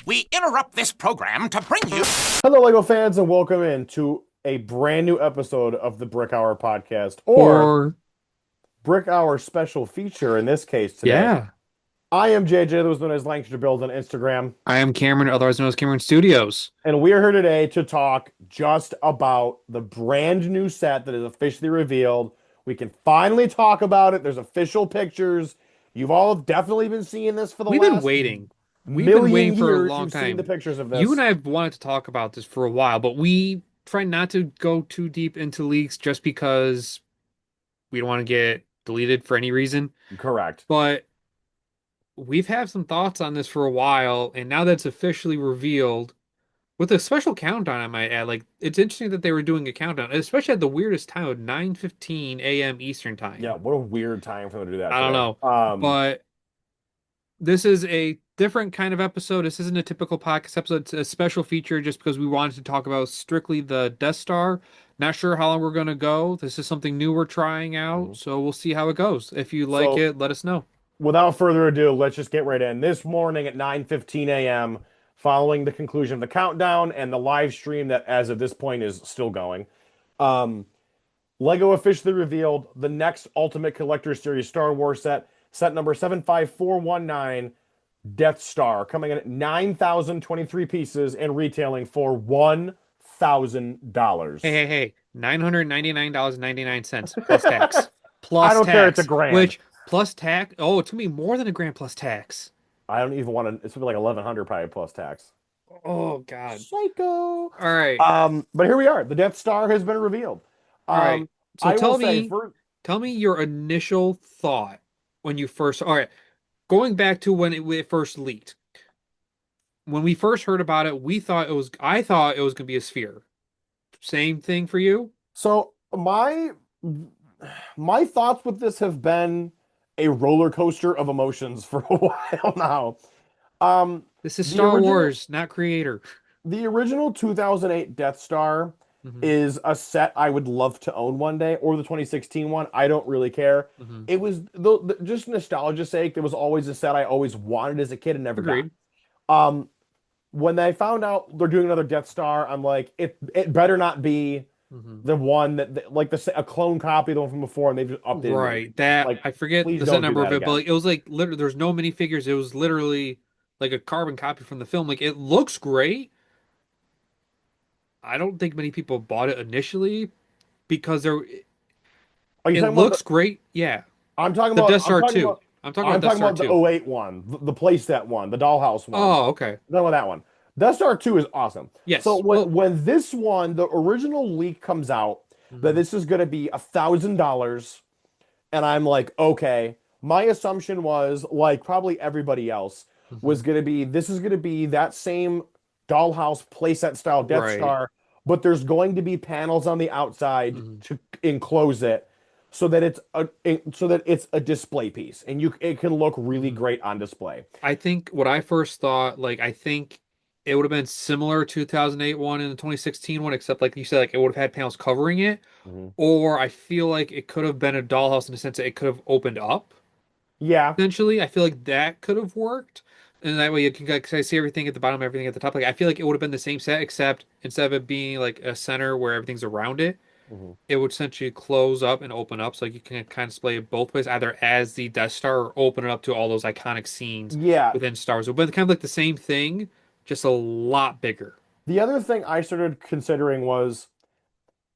we interrupt this program to bring you. Hello, Lego fans, and welcome in to a brand new episode of the Brick Hour podcast, or Or Brick Hour special feature in this case today. yeah, I am JJ, that was known as Lancashire Build on Instagram, I am Cameron, otherwise known as Cameron Studios. and we are here today to talk just about the brand new set that is officially revealed. We can finally talk about it. There's official pictures. You've all definitely been seeing this for the We've been last waiting. We've been million waiting for a years. long You've seen the time. pictures of You this. and I have wanted to talk about this for a while, but we try not to go too deep into leaks just because we don't want to get deleted for any reason. Correct. But we've had some thoughts on this for a while, and now that it's officially revealed, with a special countdown, I might add, like it's interesting that they were doing a countdown, especially at the weirdest time of 9:15 a.m. Eastern time. Yeah, what a weird time for them to do that I don't today. know. But this is a different kind of episode. This isn't a typical podcast episode. It's a special feature just because we wanted to talk about strictly the Death Star. Not sure how long we're going to go. This is something new we're trying out, so we'll see how it goes. If you like So- it, let us know. Without further ado, let's just get right in. This morning at 9:15 a.m., following the conclusion of the countdown and the live stream that, as of this point, is still going, Lego officially revealed the next Ultimate Collector Series Star Wars set number 75419, Death Star, coming in at 9,023 pieces and retailing for $1,000. Hey. $999.99 plus tax. Plus I don't tax, care, it's a grand. Which plus tax? Oh, it's gonna be more than a grand plus tax. I don't even want to. It's gonna be like 1,100 probably plus tax. Oh God. Psycho. All right. But here we are. The Death Star has been revealed. All right. So I tell will say me, for, tell me your initial thought when you first. All right, going back to when it first leaked. When we first heard about it, we thought it was. I thought it was going to be a sphere. Same thing for you. so my thoughts with this have been a roller coaster of emotions for a while now. This is The Star original- Wars, not creator. The original 2008 Death Star Mhm, is a set I would love to own one day, or the 2016 one. I don't really care. mhm. It was just nostalgia's sake. There was always a set I always wanted as a kid and never got. Agreed. When I found out they're doing another Death Star, I'm like, it better not be Mhm. the one that like a clone copy of the one from before, and they've just updated it. Right. That Like, I forget please the don't set do number of that it, but again. like, it was like literally there's no minifigures. It was literally like a carbon copy from the film. Like it looks great. I don't think many people bought it initially because Are you it talking about looks great. Yeah. I'm talking The about Death Star I'm talking 2. about I'm talking I'm about Death talking Star about the 2. 08 one, the playset one, the dollhouse one. Oh, okay. I'm talking about that one. Death Star 2 is awesome. Yes. So Well, when this one, the original leak comes out that mhm. this is going to be $1,000, and I'm like, okay. My assumption was, like probably everybody else, was Mhm. going to be this is going to be that same dollhouse playset style Death Right. Star, but there's going to be panels on the outside Mhm. to enclose it so that it's a display piece and it can look really Mhm. great on display. I think what I first thought, like, I think it would have been similar to 2008 one and the 2016 one, except like you said, like it would have had panels covering it, Mhm. or I feel like it could have been a dollhouse in the sense that it could have opened up. Yeah. Essentially, I feel like that could have worked, and that way you can like, see everything at the bottom, everything at the top. Like I feel like it would have been the same set, except instead of it being like a center where everything's around it, Mhm. it would essentially close up and open up, so like you can kind of display it both ways, either as the Death Star or open it up to all those iconic scenes Yeah. within Star Wars. But kind of like the same thing, just a lot bigger. The other thing I started considering was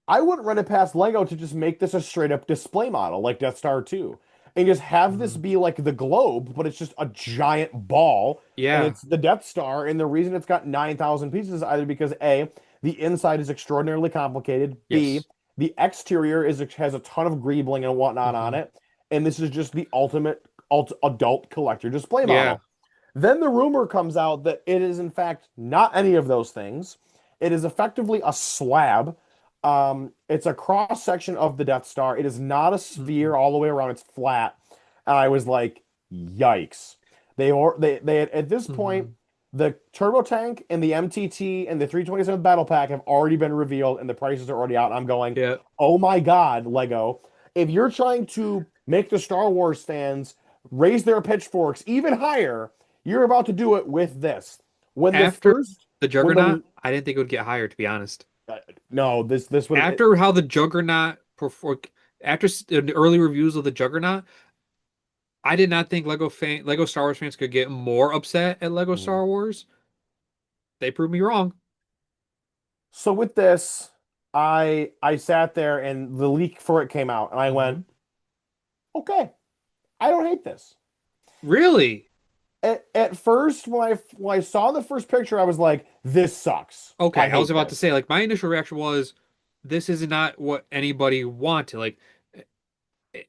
I wouldn't run it past Lego to just make this a straight up display model like Death Star 2 and just have this Mhm. be like the globe, but it's just a giant ball and Yeah. it's the Death Star. And the reason it's got 9,000 pieces is either because A, the inside is extraordinarily complicated, B, Yes. the exterior has a ton of greebling and whatnot on Mhm. it, and this is just the ultimate adult collector display Yeah. model. Then the rumor comes out that it is, in fact, not any of those things. It is effectively a slab. It's a cross section of the Death Star. It is not a sphere Mhm. all the way around. It's flat. And I was like, yikes. They had, at this point, Mhm. the turbo tank and the MTT and the 327th battle pack have already been revealed and the prices are already out. I'm going, Yeah. oh my God, Lego. If you're trying to make the Star Wars fans raise their pitchforks even higher, you're about to do it with this. when the After first the when Juggernaut, the I didn't think it would get higher, to be honest. no, this would After how the Juggernaut performed, after the early reviews of the Juggernaut, I did not think Lego Star Wars fans could get more upset at Lego Mhm. Star Wars. They proved me wrong. So with this, I sat there and the leak for it came out, and I went, Hmm. okay, I don't hate this. Really? At first, when I saw the first picture, I was like, this sucks. I Okay, I was hate about to this. say, like, my initial reaction was, this is not what anybody wanted. Like, eh,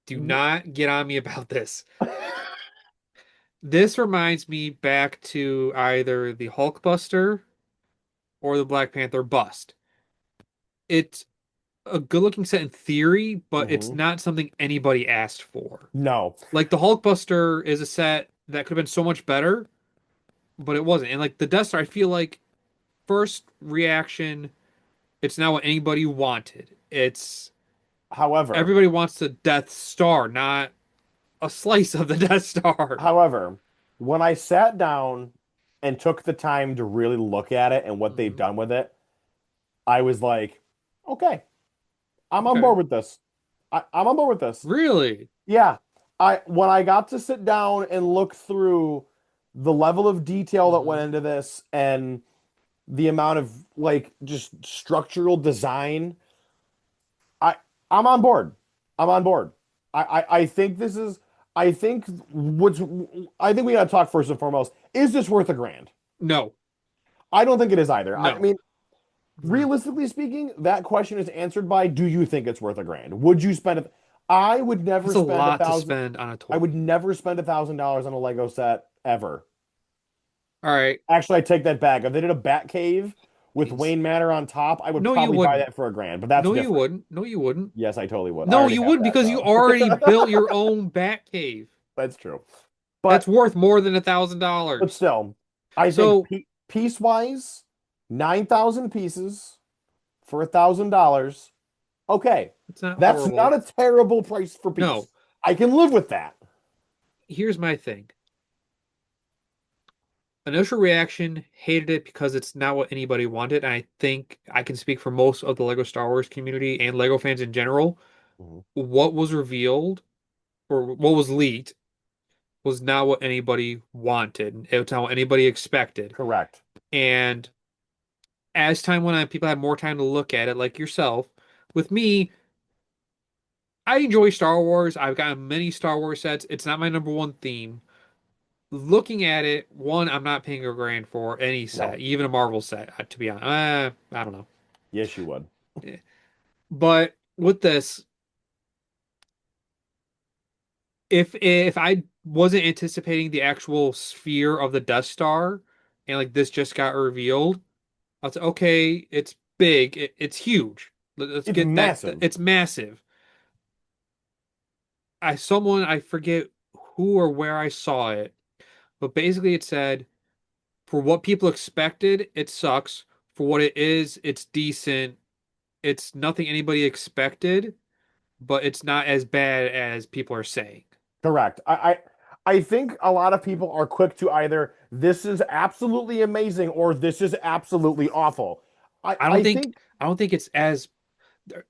do not get on me about this. This reminds me back to either the Hulkbuster or the Black Panther bust. It's a good looking set in theory, but it's Hmm. not something anybody asked for. No. Like the Hulkbuster is a set that could have been so much better, but it wasn't. And like the Death Star, I feel like first reaction, it's not what anybody wanted. It's However, everybody wants the Death Star, not a slice of the Death Star. however, when I sat down and took the time to really look at it and what they've Hmm. done with it, I was like, okay, I'm on Okay. board with this. I'm on board with this. Really? Yeah. I when I got to sit down and look through the level of detail that went Hmm. into this and the amount of like just structural design, I I'm on board. I'm on board. I think this is I think what's I think we gotta talk first and foremost. Is this worth a grand? No. I don't think it is either. I No. mean, Mm. realistically speaking, that question is answered by do you think it's worth a grand? Would you spend it? I would never That's a spend a lot to thousand. spend on a I toy. would never spend $1,000 on a Lego set ever. All right. Actually, I take that back. If they did a Bat Cave with Jeez. Wayne Manor on top, I would No, you probably buy wouldn't. that for a grand, but that's No, you different. wouldn't. No, you wouldn't. Yes, I totally would. I No, already you have wouldn't that because you already built though. your own bat cave. That's true. That's But worth more than but $1,000. still, I think So piece wise, 9,000 pieces for $1,000. Okay, it's not that's not horrible. a terrible price for No, piece. I can live with that. here's my thing. Initial reaction, hated it because it's not what anybody wanted. And I think I can speak for most of the Lego Star Wars community and Lego fans in general. Mhm. What was revealed or what was leaked was not what anybody wanted. It was not what anybody expected. Correct. And as time went on, people had more time to look at it, like yourself. With me, I enjoy Star Wars. I've gotten many Star Wars sets. It's not my number one theme. Looking at it, one, I'm not paying a grand for any set, No. even a Marvel set, to be honest. I don't know. Yes, you would. Eh. But with this, if I wasn't anticipating the actual sphere of the Death Star and like this just got revealed, I'll say, okay, it's big, it's huge. Let's It's get that. massive. It's massive. I forget who or where I saw it, but basically it said for what people expected, it sucks. For what it is, it's decent. It's nothing anybody expected, but it's not as bad as people are saying. Correct. I think a lot of people are quick to either this is absolutely amazing or this is absolutely awful. I don't I think think I don't think it's as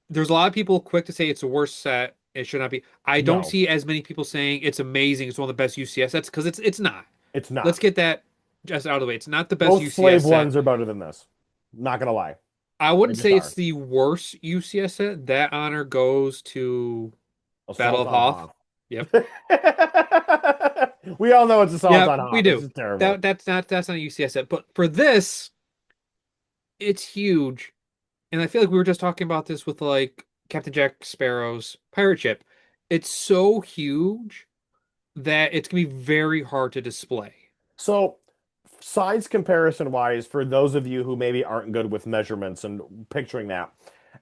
there's a lot of people quick to say it's the worst set. It should not be. I don't no, see as many people saying it's amazing. It's one of the best UCS sets because it's not. it's Let's not. get that just out of the way. It's not the best Both UCS slave set. ones are better than this. Not gonna lie. I They wouldn't just say it's are. the worst UCS set. That honor goes to Battle Assault of on Hoth. Hoth. Yep. We all know it's Assault Yeah, on we Hoth. This do. is terrible. That's not a UCS set. But for this, it's huge. And I feel like we were just talking about this with like Captain Jack Sparrow's pirate ship. It's so huge that it's gonna be very hard to display. So, size comparison wise, for those of you who maybe aren't good with measurements and picturing that,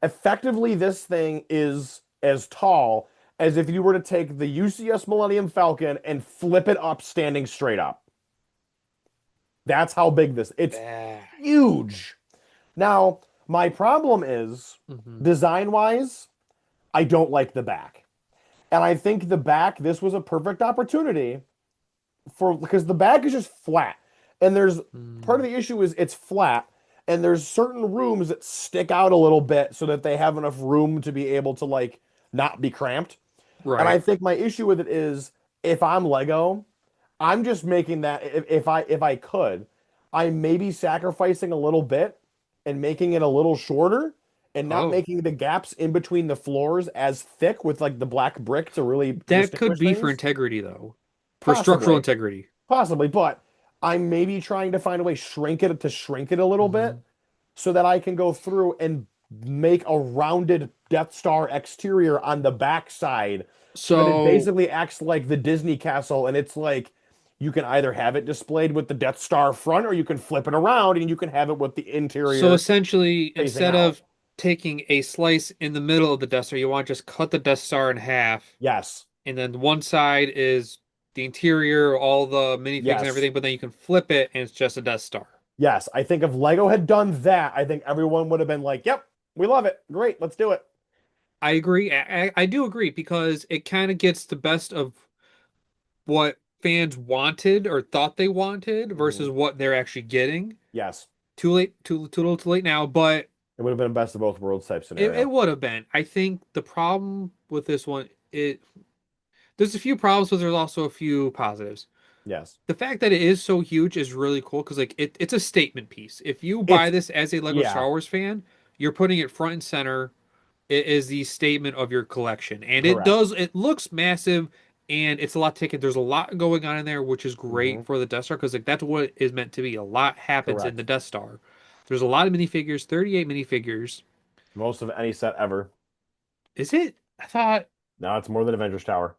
effectively this thing is as tall as if you were to take the UCS Millennium Falcon and flip it up standing straight up. That's how big this. It's Ah. huge. Now, my problem is Hmm. design wise, I don't like the back. And I think the back, this was a perfect opportunity for because the back is just flat. And there's part Mm, of the issue is it's flat, and there's certain rooms that stick out a little bit so that they have enough room to be able to like not be cramped. And I right. think my issue with it is if I'm Lego, I'm just making that if I could, I may be sacrificing a little bit and making it a little shorter and not Oh, making the gaps in between the floors as thick with like the black brick to really that could distinguish be for things. integrity though, for structural Possibly, integrity. possibly, but I'm maybe trying to find a way shrink it a little bit Hmm. so that I can go through and make a rounded Death Star exterior on the backside so that it So, basically acts like the Disney castle and it's like you can either have it displayed with the Death Star front or you can flip it around and you can have it with the so interior essentially, facing instead out. of taking a slice in the middle of the Death Star, you want to just cut the Death Star in half, Yes. and then one side is the interior, all the minifigs and Yes. everything, but then you can flip it and it's just a Death Star. Yes. I think if Lego had done that, I think everyone would have been like, "Yep, we love it. Great, let's do it." I agree. I do agree because it kind of gets the best of what fans wanted or thought they wanted Mhm. versus what they're actually getting. Yes. Too late, too little, too late now, but It would have been a best of both worlds type it scenario. would have been. I think the problem with this one, there's a few problems, but there's also a few positives. Yes. The fact that it is so huge is really cool because like it's a statement piece. If you buy It's this as a Lego yeah, Star Wars fan, you're putting it front and center. It is the statement of your collection, and correct. it looks massive, and it's a lot to take in. There's a lot going on in there, which is great Hmm. for the Death Star because like that's what it is meant to be. A lot happens in the Correct. Death Star. There's a lot of minifigures, 38 minifigures. Most of any set ever. Is it? I thought. Now it's more than Avengers Tower.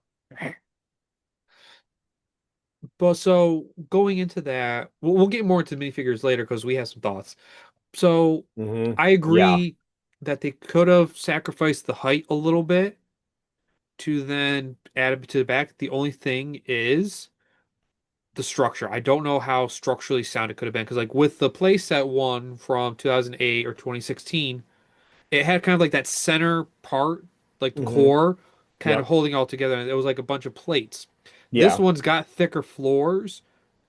But so going into that, we'll get more into minifigures later because we have some thoughts. So I Yeah. agree that they could have sacrificed the height a little bit to then add it to the back. The only thing is the structure. I don't know how structurally sound it could have been because like with the playset one from 2008 or 2016, it had kind of like that center part, like the Hmm. core, kind of Yep. holding all together, and it was like a bunch of plates. This Yeah. one's got thicker floors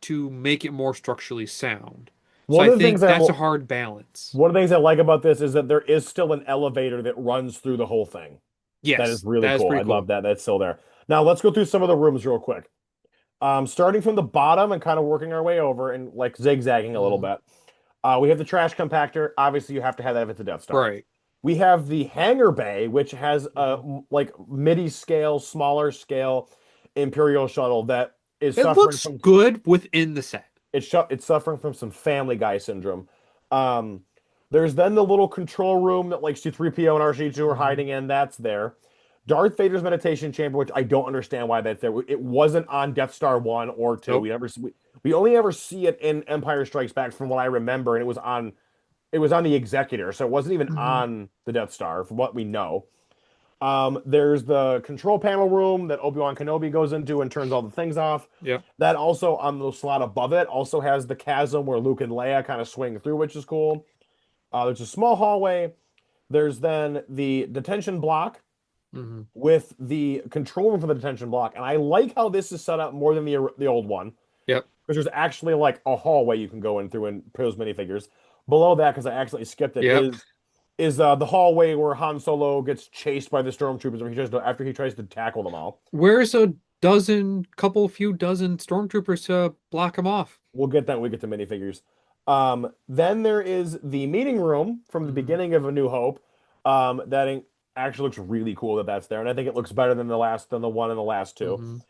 to make it more structurally sound. So One I of the things think that that's a hard balance. one of the things I like about this is that there is still an elevator that runs through the whole thing. That is Yes, really that is cool. I pretty love cool. that. That's still there. Now let's go through some of the rooms real quick. Starting from the bottom and kind of working our way over and like zigzagging a little Mhm. bit. We have the trash compactor. Obviously, you have to have that if it's a Death Star. Right. We have the hangar bay, which has a Mhm. like midi scale, smaller scale Imperial shuttle that is It suffering looks from good within the set. it's suffering from some Family Guy syndrome. Um, there's then the little control room that like C-3PO and RC2 are Mhm. hiding in. That's there. Darth Vader's meditation chamber, which I don't understand why that's there. It wasn't on Death Star 1 or 2. Nope. We only ever see it in Empire Strikes Back from what I remember, and it was on the Executor, so it wasn't even Mhm. on the Death Star from what we know. There's the control panel room that Obi-Wan Kenobi goes into and turns all the things off. Yep. That also on the slot above it also has the chasm where Luke and Leia kind of swing through, which is cool. There's a small hallway. There's then the detention block Mhm. with the control room for the detention block, and I like how this is set up more than the old one Yep. because there's actually like a hallway you can go in through and pose minifigures. Below that, because I accidentally skipped it, Yep. is the hallway where Han Solo gets chased by the stormtroopers after he tries to tackle them all. Where's a few dozen stormtroopers to block him off? We'll get that when we get to minifigures. Then there is the meeting room from the Mhm. beginning of A New Hope. Actually looks really cool that that's there, and I think it looks better than the one in the last two.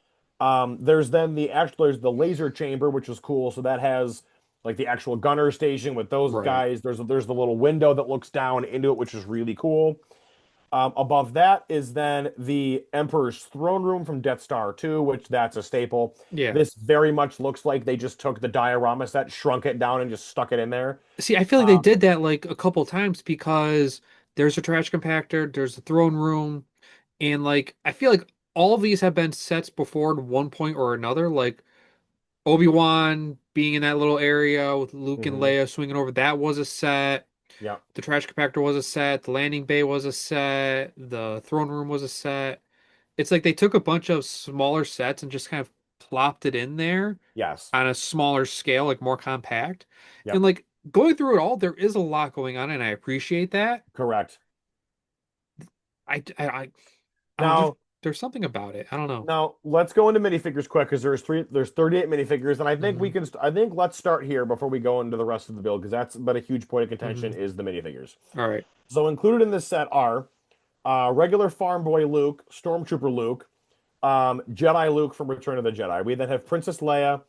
Mhm. There's the laser chamber, which is cool. So that has like the actual gunner station with those Right. guys. There's the little window that looks down into it, which is really cool. Above that is then the Emperor's throne room from Death Star 2, which that's a staple. Yeah. This very much looks like they just took the diorama set, shrunk it down, and just stuck it in there. See, I feel like they Um, did that like a couple times because there's a trash compactor, there's a throne room, and like I feel like all of these have been sets before at one point or another. Like Obi-Wan being in that little area with Luke and mhm, Leia swinging over, that was a set. yeah. The trash compactor was a set. The landing bay was a set. The throne room was a set. It's like they took a bunch of smaller sets and just kind of plopped it in there Yes. on a smaller scale, like more compact. And Yep. like going through it all, there is a lot going on, and I appreciate that. Correct. I don't know. Now, There's something about it. I don't know. now let's go into minifigures quick because there's 38 minifigures, and I think we Hmm. can. I think let's start here before we go into the rest of the build because that's been a huge point of contention Hmm. is the minifigures. All right. So included in this set are regular farm boy Luke, Stormtrooper Luke, Jedi Luke from Return of the Jedi. We then have Princess Leia,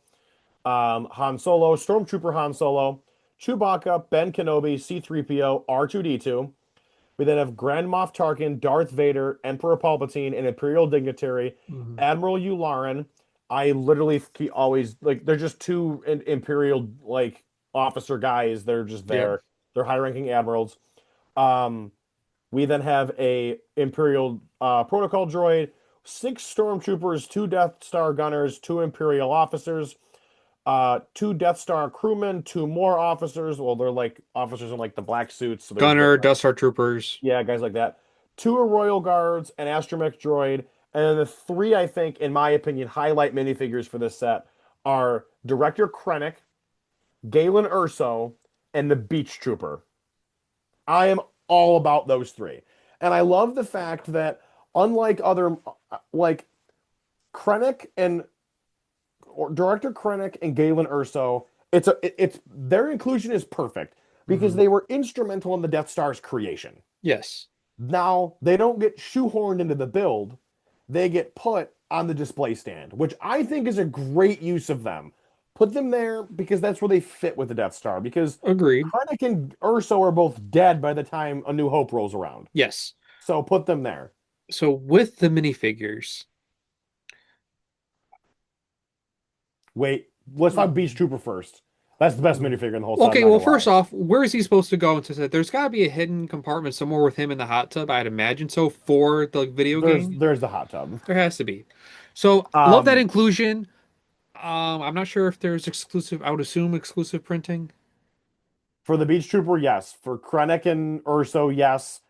Han Solo, Stormtrooper Han Solo, Chewbacca, Ben Kenobi, C-3PO, R2-D2. We then have Grand Moff Tarkin, Darth Vader, Emperor Palpatine, an Imperial dignitary, Hmm. Admiral Yularen. I literally always like they're just two Imperial like officer guys. They're just Yeah. there. They're high-ranking admirals. Um, we then have a Imperial protocol droid, six stormtroopers, two Death Star gunners, two Imperial officers, two Death Star crewmen, two more officers. Well, they're like officers in like the black suits, so they're Gunner, different. Dust Star Troopers. Yeah, guys like that. Two are Royal Guards, an astromech droid, and then the three, I think, in my opinion, highlight minifigures for this set are Director Krennic, Galen Erso, and the Beach Trooper. I am all about those three. And I love the fact that unlike other like Krennic and or Director Krennic and Galen Erso, it's their inclusion is perfect because Hmm. they were instrumental in the Death Star's creation. Yes. Now they don't get shoehorned into the build, they get put on the display stand, which I think is a great use of them. Put them there because that's where they fit with the Death Star. Because Agreed. Krennic and Urso are both dead by the time A New Hope rolls around. Yes. So put them there. So with the minifigures, Wait, let's talk Beast Trooper first. That's the best Mhm. minifigure in the whole set. I'm Okay, not well, gonna lie. first off, where is he supposed to go into that? There's got to be a hidden compartment somewhere with him in the hot tub, I'd imagine so, for the video game. There's the hot tub. There has to be. So, love that Um, inclusion. I'm not sure if there's exclusive, I would assume exclusive printing. for the Beach Trooper, yes. For Krennic and Urso, yes.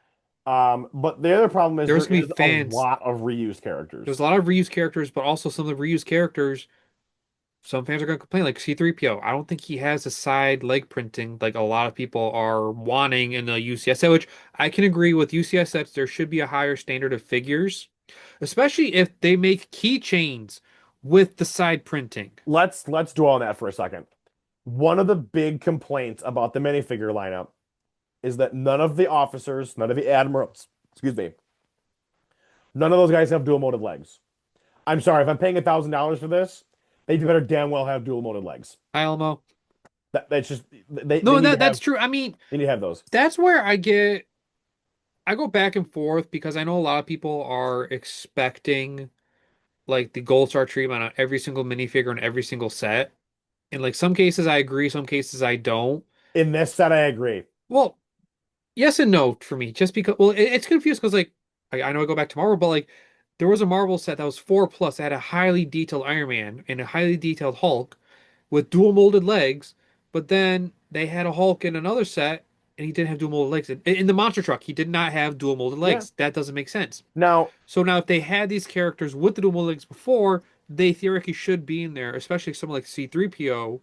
But the other problem is There's there gonna be is a fans. lot of reused There's characters. a lot of reused characters, but also some of the reused characters, some fans are gonna complain, like C-3PO. I don't think he has a side leg printing like a lot of people are wanting in the UCS set, which I can agree with UCS sets. There should be a higher standard of figures, especially if they make keychains with the side printing. Let's dwell on that for a second. One of the big complaints about the minifigure lineup is that none of the officers, none of the admirals, excuse me, none of those guys have dual molded legs. I'm sorry, if I'm paying $1,000 for this, they better damn well have dual molded legs. Hi, Elmo. That's just they No, need to that's have true. I mean, those. that's where I go back and forth because I know a lot of people are expecting like the gold star treatment on every single minifigure in every single set. In like some cases I agree, some cases I don't. In this set, I agree. Well, yes and no for me, just because well, it's confused because like I know I go back to Marvel, but like there was a Marvel set that was 4 plus that had a highly detailed Iron Man and a highly detailed Hulk with dual molded legs, but then they had a Hulk in another set and he didn't have dual molded legs. In the monster truck, he did not have dual molded Yeah. legs. That doesn't make sense. Now, So now if they had these characters with the dual molded legs before, they theoretically should be in there, especially someone like C-3PO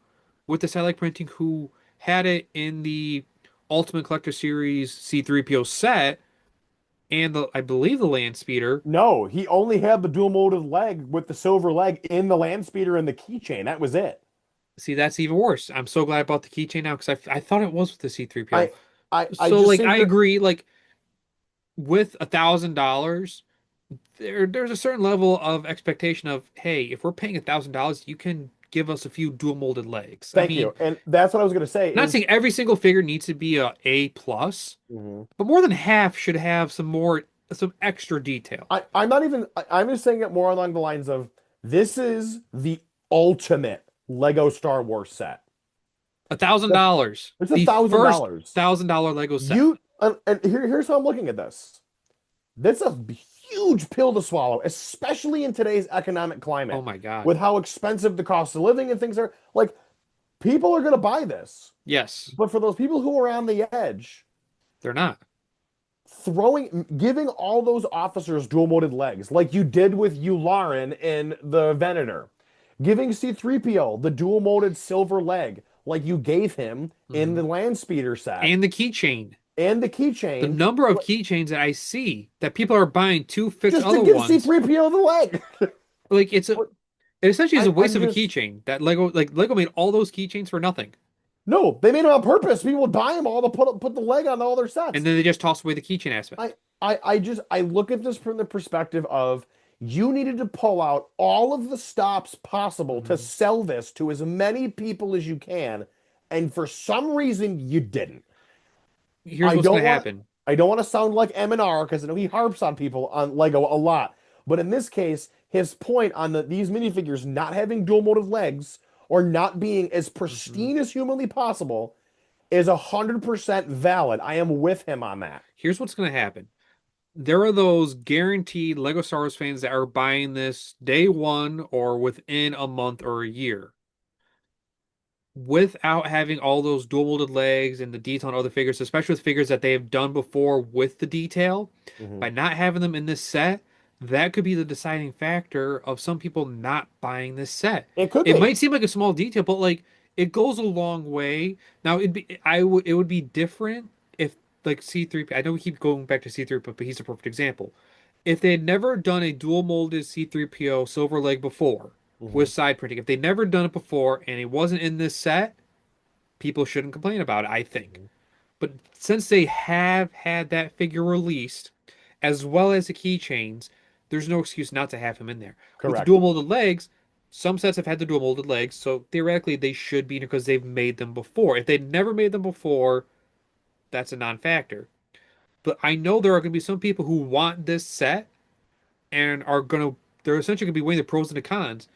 with the satellite printing who had it in the Ultimate Collector Series C-3PO set and the I believe the Land Speeder. no, he only had the dual molded leg with the silver leg in the land speeder and the keychain. That was it. See, that's even worse. I'm so glad I bought the keychain now because I thought it was with the C-3PO. I I So just like think I that agree, like with $1,000, there's a certain level of expectation of, hey, if we're paying $1,000, you can give us a few dual molded legs. I thank you. mean, And that's what I was gonna say not is saying every single figure needs to be a A plus, Mhm. but more than half should have some extra detail. I'm not even I'm just saying it more along the lines of this is the ultimate Lego Star Wars set. That's $1,000, it's a the thousand first dollars. $1,000 Lego set. And here's how I'm looking at this. That's a huge pill to swallow, especially in today's economic Oh climate, my God. with how expensive the cost of living and things are. Like, people are going to buy this. Yes, But for those people who are on the edge, they're not. giving all those officers dual molded legs, like you did with Yularen in the Venator, Giving C3PO the dual molded silver leg like you gave him in Hmm. the land speeder set And the keychain. and the The keychain, number of keychains that I see that people are buying to fix just to other give ones, C3PO the leg. like it essentially is a waste I'm of a just keychain. That Lego made all those keychains for nothing. no, they made it on purpose. People would buy them all to put the leg on all their And sets. then they just toss away the keychain aspect. I I look at this from the perspective of you needed to pull out all of the stops possible to Hmm. sell this to as many people as you can, and for some reason you didn't. Here's I what's don't going to want happen. I don't want to sound like M&R because I know he harps on people on Lego a lot. But in this case, his point on these minifigures not having dual molded legs or not being as Hmm. pristine as humanly possible is 100% valid. I am with him on that. Here's what's going to happen. There are those guaranteed Lego Star Wars fans that are buying this day one or within a month or a year without having all those dual molded legs and the detail on other figures, especially with figures that they have done before with the detail. By Mhm. not having them in this set, that could be the deciding factor of some people not buying this set. It could It be. might seem like a small detail, but like it goes a long way. Now it would be different if like C3P. I know we keep going back to C3P, but he's a perfect example. If they had never done a dual molded C3PO silver leg before with Mhm. side printing, if they'd never done it before and it wasn't in this set, people shouldn't complain about it, I think. Mhm. But since they have had that figure released, as well as the keychains, there's no excuse not to have him in there. With the Correct. dual molded legs, some sets have had the dual molded legs, so theoretically they should be in because they've made them before. If they'd never made them before, that's a non-factor. But I know there are going to be some people who want this set and are going to, they're essentially going to be weighing the pros and the cons.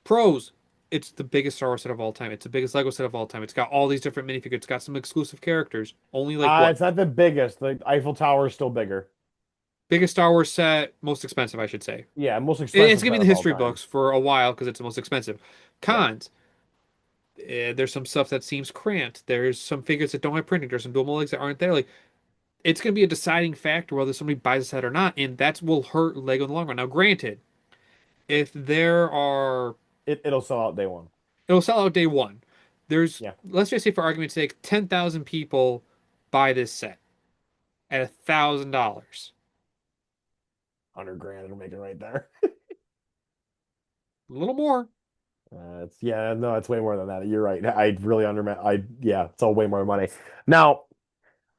Pros, it's the biggest Star Wars set of all time. It's the biggest Lego set of all time. It's got all these different minifigures. It's got some exclusive characters. Only like what? It's not the biggest. The Eiffel Tower is still bigger. Biggest Star Wars set, most expensive, I should say. Yeah, most It's expensive gonna be set in the of all history time. books for a while because it's the most expensive. Yeah. Cons, there's some stuff that seems cramped. There's some figures that don't have printing. There's some dual legs that aren't there. Like it's gonna be a deciding factor whether somebody buys a set or not, and that will hurt Lego in the long run. Now, granted, if there are, It'll sell out day one. it'll sell out day one. There's, Yeah. let's just say for argument's sake, 10,000 people buy this set at $1,000. 100 grand it'll make it right there. A little more. It's yeah, no, it's way more than that. You're right. I really yeah, it's all way more money. Now,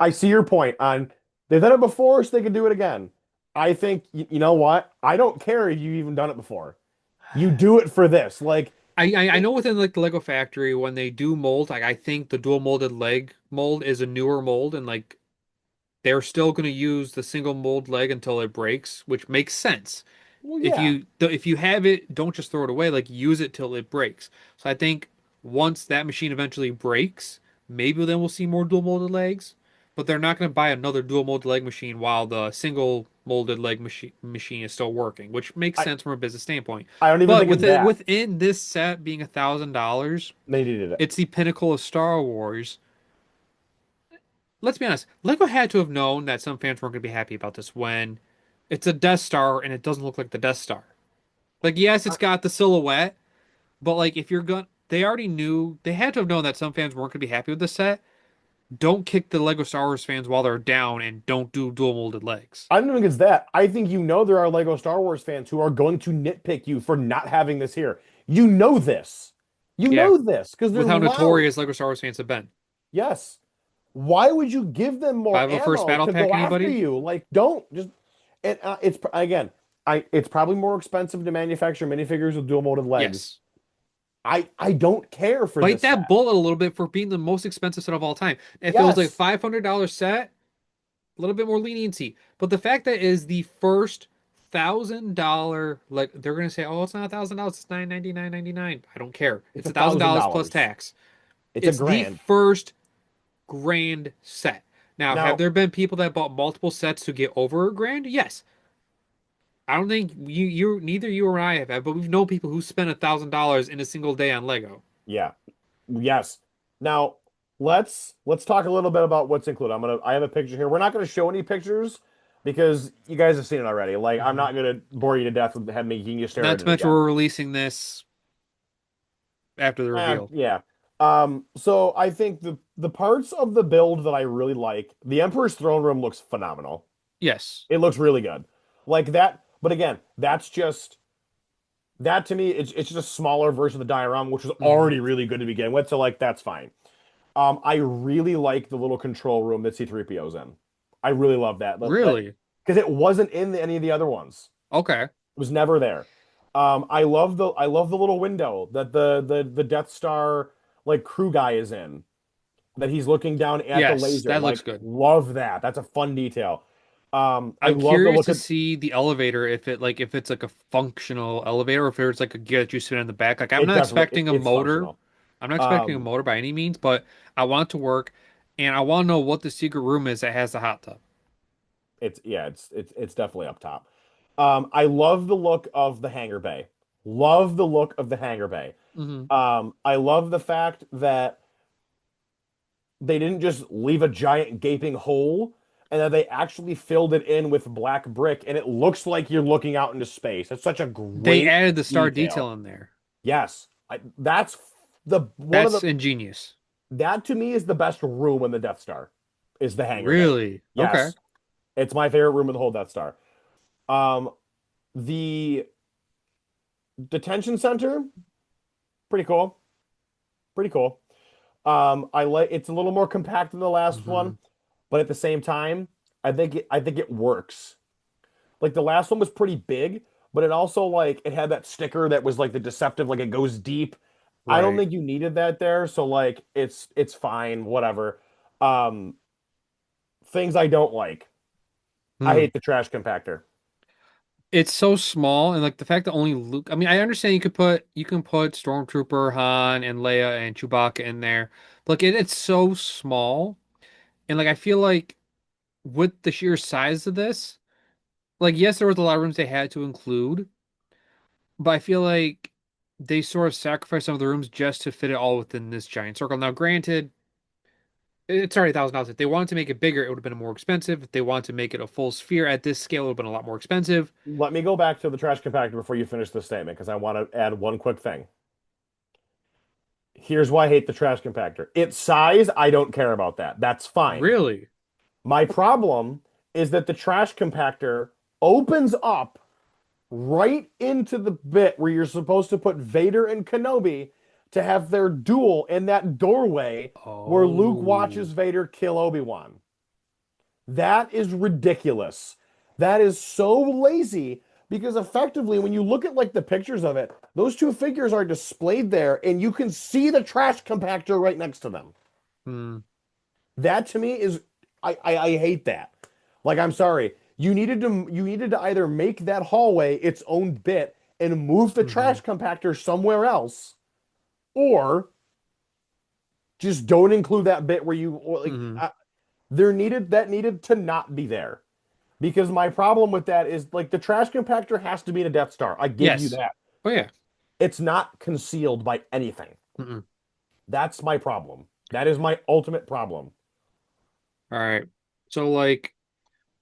I see your point on they've done it before, so they can do it again. I think you know what? I don't care if you've even done it before. You do it for this. Like I it, know within like the Lego factory when they do mold, like I think the dual molded leg mold is a newer mold, and like they're still going to use the single mold leg until it breaks, which makes sense. well, yeah. If you have it, don't just throw it away. Like use it till it breaks. So I think once that machine eventually breaks, maybe then we'll see more dual molded legs. But they're not going to buy another dual molded leg machine while the single molded leg machine is still working, which makes I sense from a business standpoint. I don't even But think it's that. within this set being $1,000, They needed it. it's the pinnacle of Star Wars. Let's be honest, Lego had to have known that some fans weren't going to be happy about this when it's a Death Star and it doesn't look like the Death Star. Like, yes, I, it's got the silhouette, but like if you're going, they already knew they had to have known that some fans weren't going to be happy with the set. Don't kick the Lego Star Wars fans while they're down and don't do dual molded legs. I don't think it's that. I think you know there are Lego Star Wars fans who are going to nitpick you for not having this here. You know this. You Yeah, know this because they're with how loud. notorious Lego Star Wars fans have been. Yes. Why would you give them more 501st ammo Battle to Pack, go after anybody? you? Like, don't just. And it's again, it's probably more expensive to manufacture minifigures with dual molded legs. Yes. I don't care for Bite this that set. bullet a little bit for being the most expensive set of all time. If it was like Yes. $500 set, a little bit more leniency. But the fact that it is the first $1,000, like they're gonna say, oh, it's not $1,000, it's $999.99. I don't care. It's It's a thousand $1,000 plus dollars. tax. It's a It's the grand. first grand set. Now, have Now, there been people that bought multiple sets to get over a grand? Yes. I don't think neither you or I have had, but we've known people who spent $1,000 in a single day on Lego. yeah. Yes. Now, let's talk a little bit about what's included. I have a picture here. We're not gonna show any pictures because you guys have seen it already. Like, I'm Mhm. not gonna bore you to death with making you stare Not at to it mention again. we're releasing this. after the reveal. Yeah. So I think the parts of the build that I really like, the Emperor's throne room looks phenomenal. Yes. It looks really good. Like that, but again, that's just that to me, it's just a smaller version of the diorama, which was Hmm. already really good to begin with. So like that's fine. I really like the little control room that C-3PO's in. I really love that. That Really? because it wasn't in any of the other ones. Okay. It was never there. I love the little window that the Death Star like crew guy is in. That he's looking down at the Yes, laser. that looks Like good. love that. That's a fun detail. I I'm love the curious look to at see the elevator if it's like a functional elevator or if it's like a gear that you sit in the back. Like I'm it not definitely expecting a it's motor. functional. I'm not expecting a Um, motor by any means, but I want it to work and I want to know what the secret room is that has the hot tub. it's yeah, it's definitely up top. I love the look of the hangar bay. Love the look of the hangar bay. Hmm. I love the fact that they didn't just leave a giant gaping hole and that they actually filled it in with black brick and it looks like you're looking out into space. It's such a They great added the star detail. detail in there. Yes, that's the one of the That's ingenious. that to me is the best room in the Death Star is the hangar bay. Really? Okay. Yes, it's my favorite room in the whole Death Star. Um, the detention center, pretty cool, pretty cool. I like it's a little more compact than the last Hmm. one, but at the same time, I think it works. Like the last one was pretty big, but it also like it had that sticker that was like the deceptive, like it goes deep. I don't Right. think you needed that there, so like it's fine, whatever. Um, things I don't like. I Hmm. hate the trash compactor. It's so small and like the fact that only Luke, I mean, I understand you can put Stormtrooper, Han, and Leia and Chewbacca in there. But like it's so small. And like I feel like with the sheer size of this, like yes, there was a lot of rooms they had to include, but I feel like they sort of sacrificed some of the rooms just to fit it all within this giant circle. Now, granted, it's already $1,000. If they wanted to make it bigger, it would have been more expensive. If they wanted to make it a full sphere at this scale, it would have been a lot more expensive. Let me go back to the trash compactor before you finish this statement because I want to add one quick thing. Here's why I hate the trash compactor. Its size, I don't care about that. That's fine. Really? My problem is that the trash compactor opens up right into the bit where you're supposed to put Vader and Kenobi to have their duel in that doorway where Luke Oh. watches Vader kill Obi-Wan. That is ridiculous. That is so lazy because effectively, when you look at like the pictures of it, those two figures are displayed there and you can see the trash compactor right next to them. Hmm. That to me is I hate that. Like I'm sorry. You needed to either make that hallway its own bit and move the Hmm. trash compactor somewhere else, or just don't include that bit where you or, like Hmm. there needed that needed to not be there. Because my problem with that is like the trash compactor has to be in a Death Star. I give you Yes. that. Oh yeah. It's not concealed by anything. Mm-mm. That's my problem. That is my ultimate problem. All right. So like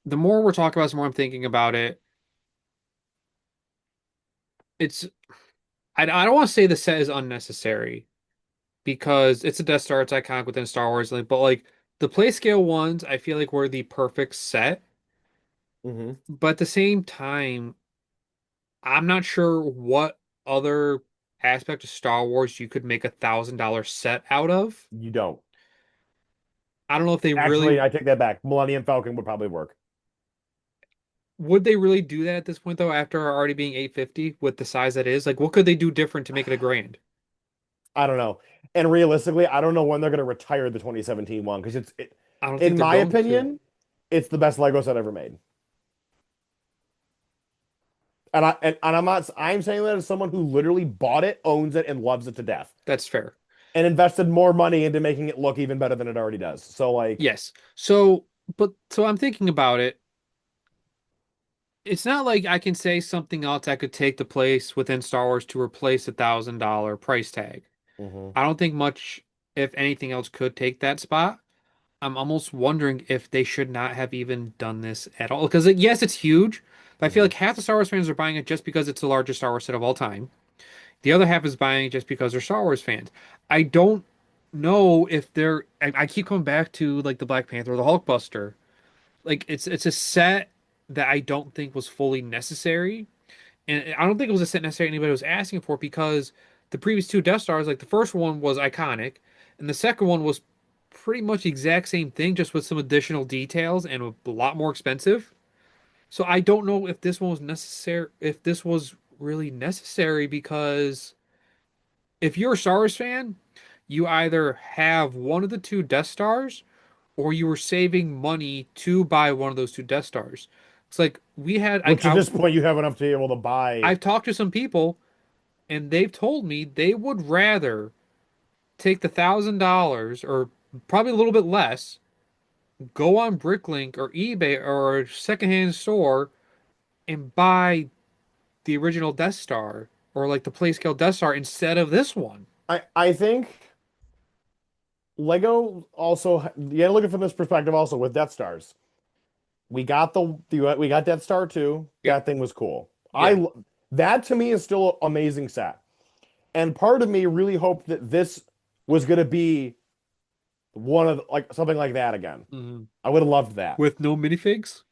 the more we're talking about this, the more I'm thinking about it. It's I don't want to say the set is unnecessary because it's a Death Star, it's iconic within Star Wars, like, but like the play scale ones, I feel like were the perfect set. Hmm. But at the same time, I'm not sure what other aspect of Star Wars you could make $1,000 set out of. You don't. I don't know if they Actually, really I take that back. Millennium Falcon would probably work. would they really do that at this point though, after already being 850 with the size that is? Like, what could they do different to make it a grand? I don't know. And realistically, I don't know when they're going to retire the 2017 one because I don't think in they're my going to. opinion, it's the best Lego set ever made. And I'm saying that as someone who literally bought it, owns it, and loves it to death, That's fair. and invested more money into making it look even better than it already does. So like, Yes. So I'm thinking about it. It's not like I can say something else that could take the place within Star Wars to replace $1,000 price tag. mhm, I don't think much, if anything else, could take that spot. I'm almost wondering if they should not have even done this at all. Because yes, it's huge, but I feel mhm. like half the Star Wars fans are buying it just because it's the largest Star Wars set of all time. The other half is buying it just because they're Star Wars fans. I don't know if they're. I keep coming back to like the Black Panther or the Hulkbuster. Like it's a set that I don't think was fully necessary, and I don't think it was a set necessary anybody was asking for because the previous two Death Stars, like the first one was iconic, and the second one was pretty much the exact same thing, just with some additional details and a lot more expensive. So I don't know if this one was necessary, if this was really necessary because if you're a Star Wars fan, you either have one of the two Death Stars or you were saving money to buy one of those two Death Stars. It's like we had Which at this point you have enough to be able to buy. I've talked to some people and they've told me they would rather take the $1,000 or probably a little bit less, go on Bricklink or eBay or a secondhand store and buy the original Death Star or like the Playscale Death Star instead of this one. I think Lego also, you gotta look at it from this perspective also with Death Stars. We got Death Star 2. Yeah, That thing was cool. yeah. That to me is still an amazing set. And part of me really hoped that this was gonna be one of like something like that again. Mhm. I would have loved that. With no minifigs.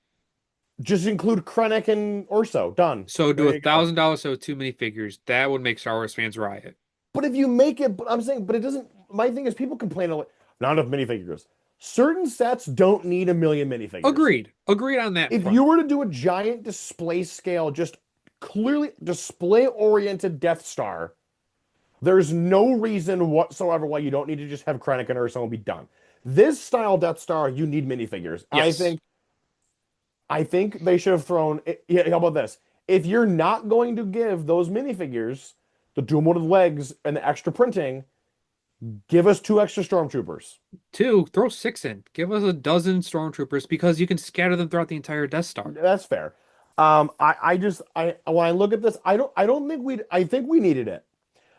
Just include Krennic and Urso. Done. So do There a you go. $1,000 so two minifigures. That would make Star Wars fans riot. But if you make it, but I'm saying, but it doesn't. My thing is, people complain like not enough minifigures. Certain sets don't need a million minifigures. Agreed. Agreed on that If front. you were to do a giant display scale, just clearly display oriented Death Star, there's no reason whatsoever why you don't need to just have Krennic and Ursa and be done. This style Death Star, you need minifigures. Yes. I think they should have thrown. Yeah, how about this? If you're not going to give those minifigures the dual molded legs and the extra printing, give us two extra stormtroopers. Two, throw six in. Give us a dozen stormtroopers because you can scatter them throughout the entire Death Star. That's fair. I when I look at this, I don't think I think we needed it.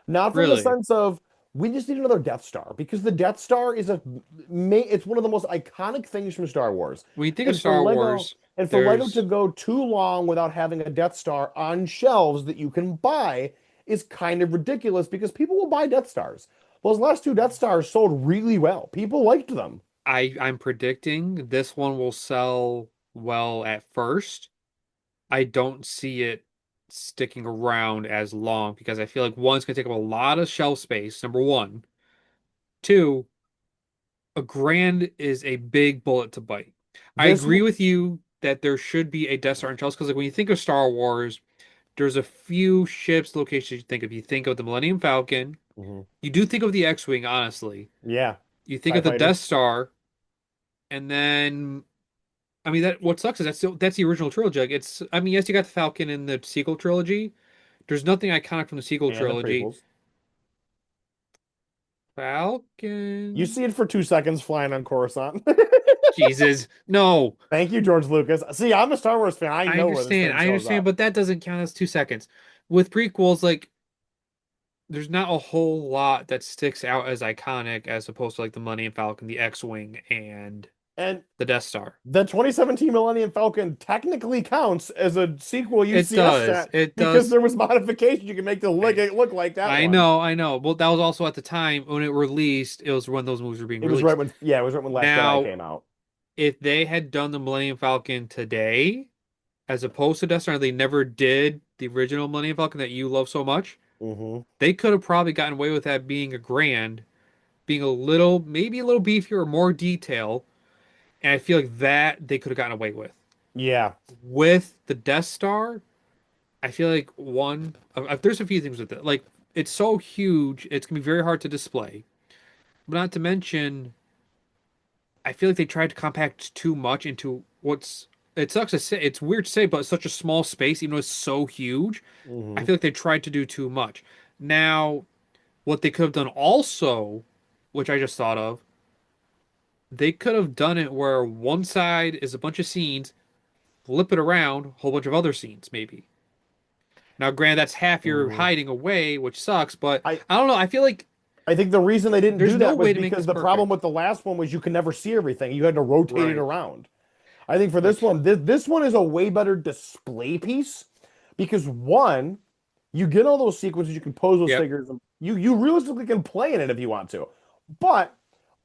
Not from the Really. sense of we just need another Death Star because the Death Star is it's one of the most iconic things from Star Wars. When you think of And for Star Lego Wars, and for Lego to there's go too long without having a Death Star on shelves that you can buy is kind of ridiculous because people will buy Death Stars. Those last two Death Stars sold really well. People liked them. I'm predicting this one will sell well at first. I don't see it sticking around as long because I feel like one, it's gonna take up a lot of shelf space, number one. Two, a grand is a big bullet to bite. I This agree with you that there should be a Death Star in shelves because like when you think of Star Wars, there's a few ships locations you think of. You think of the Millennium Falcon. Mhm. You do think of the X-Wing, honestly. Yeah, You think TIE of the Fighter. Death Star, and then I mean that what sucks is that's the original trilogy. Like it's I mean, yes, you got the Falcon in the sequel trilogy. There's nothing iconic from the sequel And the trilogy. prequels. You Falcon. see it for 2 seconds flying on Coruscant. Jesus. No. Thank you, George Lucas. See, I'm a Star Wars fan. I know where this thing I shows understand, up. but that doesn't count as 2 seconds. With prequels, like there's not a whole lot that sticks out as iconic as opposed to like the Millennium Falcon, the X-Wing, and And the Death Star. the 2017 Millennium Falcon technically counts as a sequel It UCS does. set It because does. there was modifications you can make to I, look like that I one. know, I know. Well, that was also at the time when it released. It was when those movies were being It was right released. when, yeah, it was right when Last Jedi Now, came out. if they had done the Millennium Falcon today, as opposed to Death Star, they never did the original Millennium Falcon that you love so much. Hmm. They could have probably gotten away with that being a grand, being a little, maybe a little beefier or more detail. And I feel like that they could have gotten away with. Yeah. With the Death Star, I feel like one, there's a few things with it. Like, it's so huge, it's going to be very hard to display. But not to mention, I feel like they tried to compact too much into what's, it sucks to say, it's weird to say, but it's such a small space, even though it's so huge. I Hmm. feel like they tried to do too much. Now, what they could have done also, which I just thought of, they could have done it where one side is a bunch of scenes, flip it around, a whole bunch of other scenes, maybe. Now, granted, that's half you're Hmm. hiding away, which sucks, but I I don't know. I feel like I think the reason they didn't there's do no that was way to make because this the problem perfect. with the last one was you could never see everything. You had to rotate it Right. around. I think for this Which, one, this one is a way better display piece because one, You get all those sequences, you can pose those Yep. figures. You realistically can play in it if you want to. But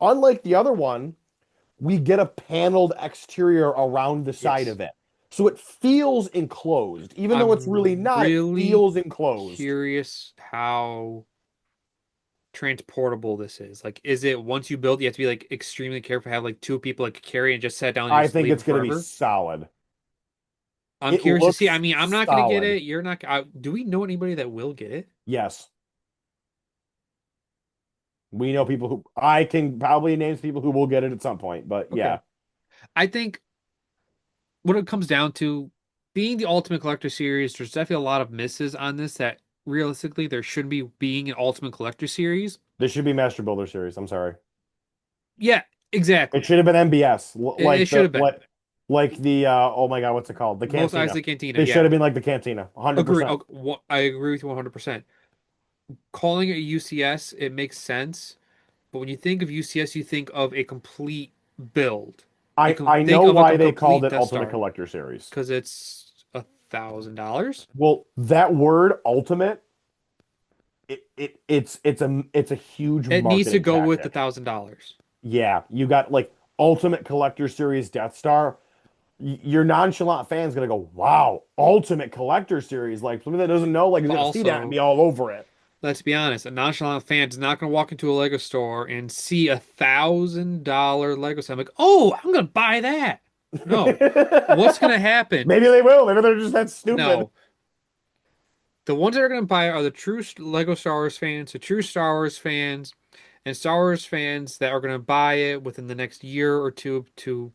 unlike the other one, we get a paneled exterior around the side Yes. of it. So it feels enclosed. Even though it's really I'm not, it really feels enclosed. curious how transportable this is. Like, is it once you build, you have to be like extremely careful, have like two people like carry and just set down and I just think leave it's it going to be forever? solid. I'm It curious to see. I looks mean, I'm not gonna get solid. it. You're not. Do we know anybody that will get it? Yes. We know people who I can probably name people who will get it at some point, but Okay. yeah, I think what it comes down to being the Ultimate Collector series, there's definitely a lot of misses on this that realistically there shouldn't be being an Ultimate Collector series. this should be Master Builder series. I'm sorry. Yeah, It exactly. should have been MBS, It should have been. like the oh my God, what's it called? The Most Cantina. Isley Cantina, This should yeah. have been like the Cantina, Agree. 100%. I agree with you 100%. Calling it UCS, it makes sense. But when you think of UCS, you think of a complete build. You can I think know of a why they called complete it Death Ultimate Star Collector Series. because it's $1,000. Well, that word ultimate, it's a huge It needs to marketing go with the tactic. $1,000. Yeah, you got like Ultimate Collector Series Death Star. Your nonchalant fan's gonna go, wow, Ultimate Collector Series. Like somebody that doesn't know, like is But gonna see that and also, be all over it. let's be honest, a nonchalant fan is not going to walk into a Lego store and see $1,000 Lego set. I'm like, oh, I'm going to buy that. No. What's going to happen? Maybe they will. Maybe they're just that stupid. No. The ones that are going to buy are the true Lego Star Wars fans, the true Star Wars fans, and Star Wars fans that are going to buy it within the next year or two to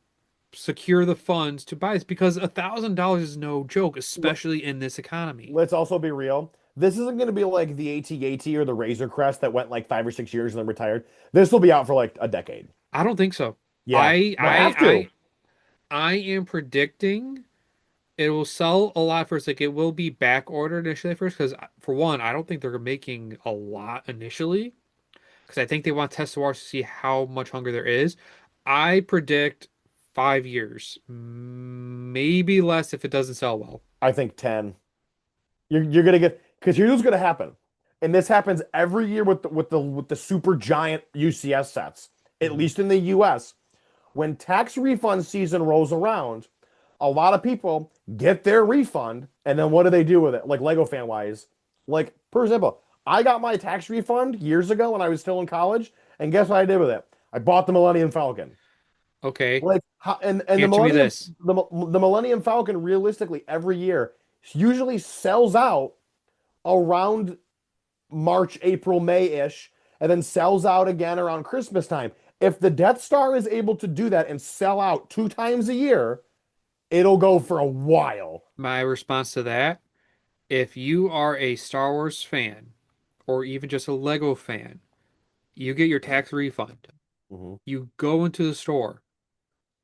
secure the funds to buy this because $1,000 is no joke, especially in this economy. Let's also be real. This isn't going to be like the AT-AT or the Razor Crest that went like 5 or 6 years and then retired. This will be out for like a decade. I don't think so. Yeah, I they'll I have to. I I am predicting it will sell a lot first. Like it will be back ordered initially first, because for one, I don't think they're making a lot initially, because I think they want to test the waters to see how much hunger there is. I predict 5 years, maybe less if it doesn't sell well. I think 10. You're gonna get because here's what's gonna happen, and this happens every year with the super giant UCS sets, at Mhm. least in the US. When tax refund season rolls around, a lot of people get their refund, and then what do they do with it? Like Lego fan wise, like for example, I got my tax refund years ago when I was still in college, and guess what I did with it? I bought the Millennium Falcon. Okay, Like and the answer me Millennium this. the Millennium Falcon realistically every year usually sells out around March, April, May-ish, and then sells out again around Christmas time. If the Death Star is able to do that and sell out 2 times a year, it'll go for a while. My response to that, if you are a Star Wars fan or even just a Lego fan, you get your tax refund. Mhm. You go into the store.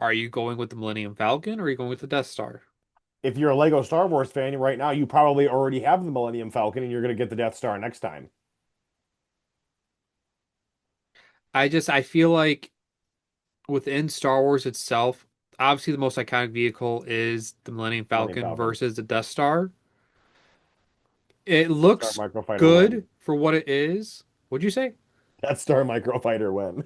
Are you going with the Millennium Falcon or are you going with the Death Star? If you're a Lego Star Wars fan right now, you probably already have the Millennium Falcon and you're going to get the Death Star next time. I feel like within Star Wars itself, obviously the most iconic vehicle is the Millennium Millennium Falcon Falcon. versus the Death Star. It Death Star looks Microfighter win. good for what it is. What'd you say? Death Star Microfighter win.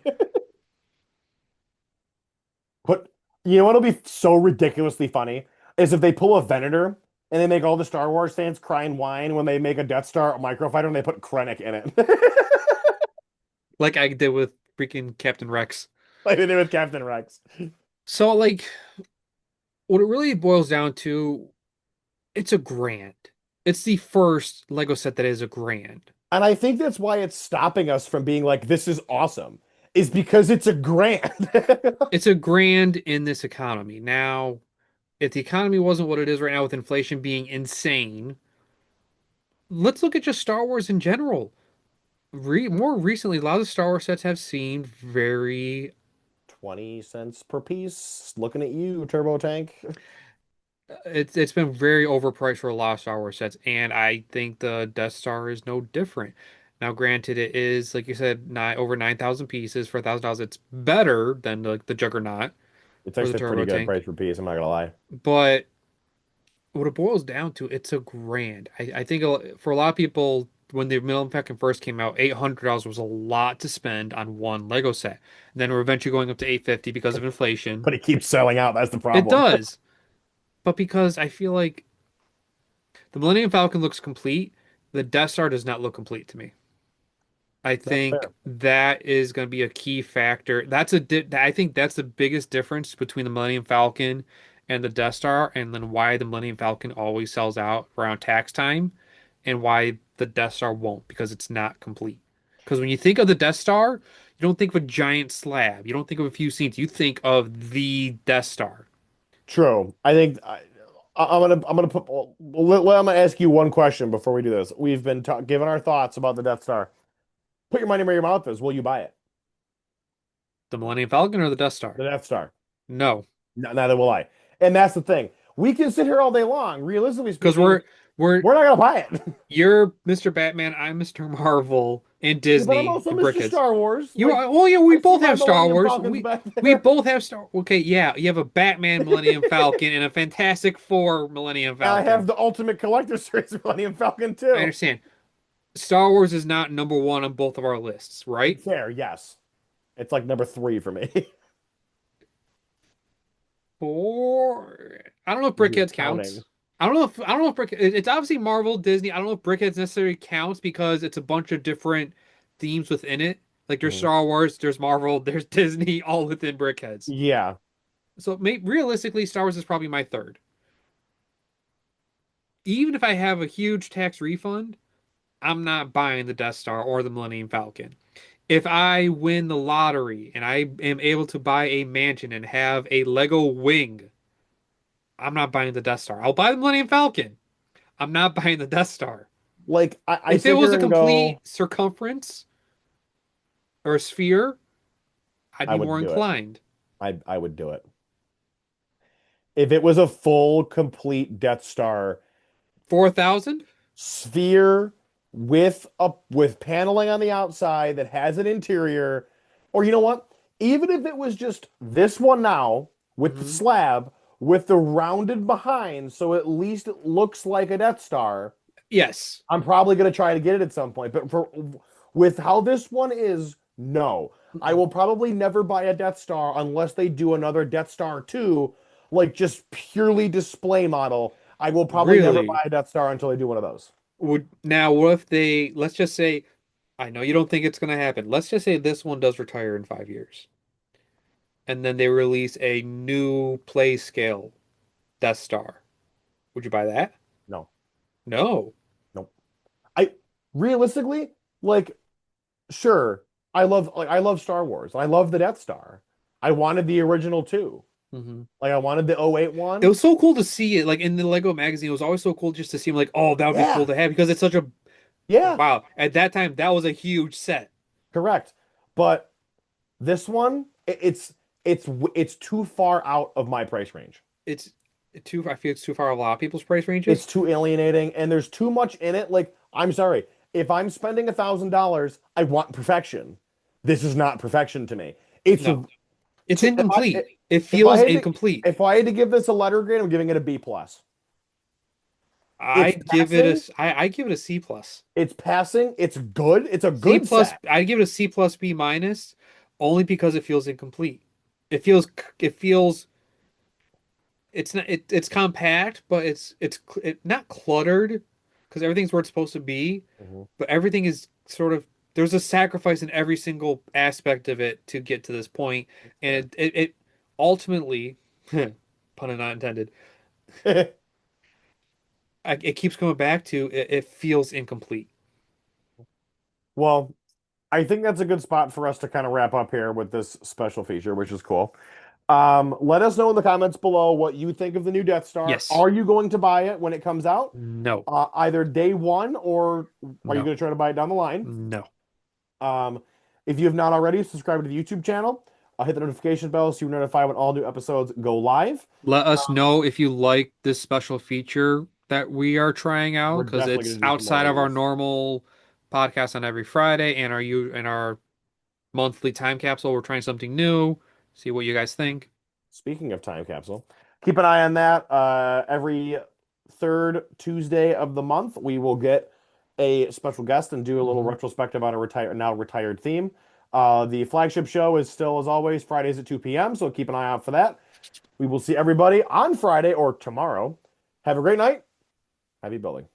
But you know what'll be so ridiculously funny is if they pull a Venator and they make all the Star Wars fans cry and whine when they make a Death Star microfighter and they put Krennic in it. Like I did with freaking Captain Rex. Like they did with Captain Rex. So like what it really boils down to, it's a grand. It's the first Lego set that is a grand. And I think that's why it's stopping us from being like, this is awesome, is because it's a grand. It's a grand in this economy. Now, if the economy wasn't what it is right now with inflation being insane, let's look at just Star Wars in general. More recently, a lot of Star Wars sets have seen very 20 cents per piece. Looking at you, Turbo Tank. it's been very overpriced for a lot of Star Wars sets, and I think the Death Star is no different. Now, granted, it is like you said, over 9,000 pieces for $1,000. It's better than like the Juggernaut It's or the actually a pretty Turbo good Tank, price per piece, I'm not gonna lie. but what it boils down to, it's a grand. I think for a lot of people, when the Millennium Falcon first came out, $800 was a lot to spend on one Lego set. And then we're eventually going up to 850 because of inflation. But it keeps selling out. That's the It problem. does, but because I feel like the Millennium Falcon looks complete, the Death Star does not look complete to me. I That's think fair. that is going to be a key factor. I think that's the biggest difference between the Millennium Falcon and the Death Star, and then why the Millennium Falcon always sells out around tax time, and why the Death Star won't, because it's not complete. Because when you think of the Death Star, you don't think of a giant slab. You don't think of a few scenes. You think of the Death Star. True. I'm gonna put. I'm gonna ask you one question before we do this. We've been giving our thoughts about the Death Star. Put your money where your mouth is. Will you buy it? The Millennium Falcon or the Death The Star? Death Star. No, Neither will I. And that's the thing. We can sit here all day long. Realistically because speaking, we're we're not gonna buy it. you're Mr. Batman, I'm Mr. Marvel, and Yeah, but I'm Disney also and Mr. Brickheads. Star Wars. You Like are, well, yeah, we I see both my have Star Millennium Wars. Falcons back We there. both have Star. Okay, yeah, you have a Batman Millennium Falcon and a Fantastic Four Millennium And I have Falcon. the Ultimate Collector Series Millennium Falcon I too. understand. Star Wars is not number one on both of our lists, right? Fair, yes. It's like number three for me. Four. I don't know if You're Brickheads counting. counts. I don't know if it's obviously Marvel, Disney. I don't know if Brickheads necessarily counts because it's a bunch of different themes within it. Like there's Mhm. Star Wars, there's Marvel, there's Disney, all within Brickheads. Yeah. So realistically, Star Wars is probably my third. Even if I have a huge tax refund, I'm not buying the Death Star or the Millennium Falcon. If I win the lottery and I am able to buy a mansion and have a Lego wing, I'm not buying the Death Star. I'll buy the Millennium Falcon. I'm not buying the Death Star. Like I If it sit was here a and go, complete circumference or a sphere, I'd I be more would do it. inclined. I would do it. If it was a full, complete Death Star 4,000? sphere with paneling on the outside that has an interior, or you know what? Even if it was just this one now with the Mm-hmm. slab with the rounded behind, so at least it looks like a Death Star, Yes. I'm probably gonna try to get it at some point. But for with how this one is, no. I Mm-mm. will probably never buy a Death Star unless they do another Death Star 2, like just purely display model. I will probably never buy Really? a Death Star until they do one of those. Would now what if let's just say I know you don't think it's gonna happen. Let's just say this one does retire in 5 years. And then they release a new play scale Death Star. Would you buy that? No, No. no. I realistically, like, sure, I love Star Wars. I love the Death Star. I wanted the original too. Hmm. Like I wanted the '08 It one. was so cool to see it like in the Lego magazine. It was always so cool just to see him like, oh, that would be cool Yeah, to have because it's such a yeah, wow. At that time, that was a huge set. correct. But this one, it's too far out of my price range. It's I feel it's too far a lot of people's price It's ranges. too alienating, and there's too much in it. Like, I'm sorry, if I'm spending $1,000, I want perfection. This is not perfection to me. It's No, it's to incomplete. It if I feels had to incomplete. if I had to give this a letter grade, I'm giving it a B plus. It's I'd give it a passing. I give it a C plus. It's passing. It's good. It's a C good plus, set. I'd give it a C plus B minus only because it feels incomplete. It feels it's compact, but not cluttered because everything's where it's supposed to be, Mhm. but everything is sort of there's a sacrifice in every single aspect of it to get to this point, Fair. and it ultimately, pun not intended, it keeps coming back to it feels incomplete. Well, I think that's a good spot for us to kind of wrap up here with this special feature, which is cool. Let us know in the comments below what you think of the new Death Star. Yes. Are you going to buy it when it comes out? No. Either day one or are you No. going to try to buy it down the line? No. Um, if you have not already, subscribe to the YouTube channel. Hit the notification bell so you're notified when all new episodes go live. Let us know if you like this special feature that we are trying We're out because definitely it's going to do some more outside of of our these. normal podcast on every Friday and our monthly time capsule. We're trying something new. See what you guys think. Speaking of time capsule, keep an eye on that. Every third Tuesday of the month, we will get a special guest and do a little retrospective on a now retired theme. The flagship show is still, as always, Fridays at 2 p.m., so keep an eye out for that. We will see everybody on Friday or tomorrow. Have a great night. Happy building.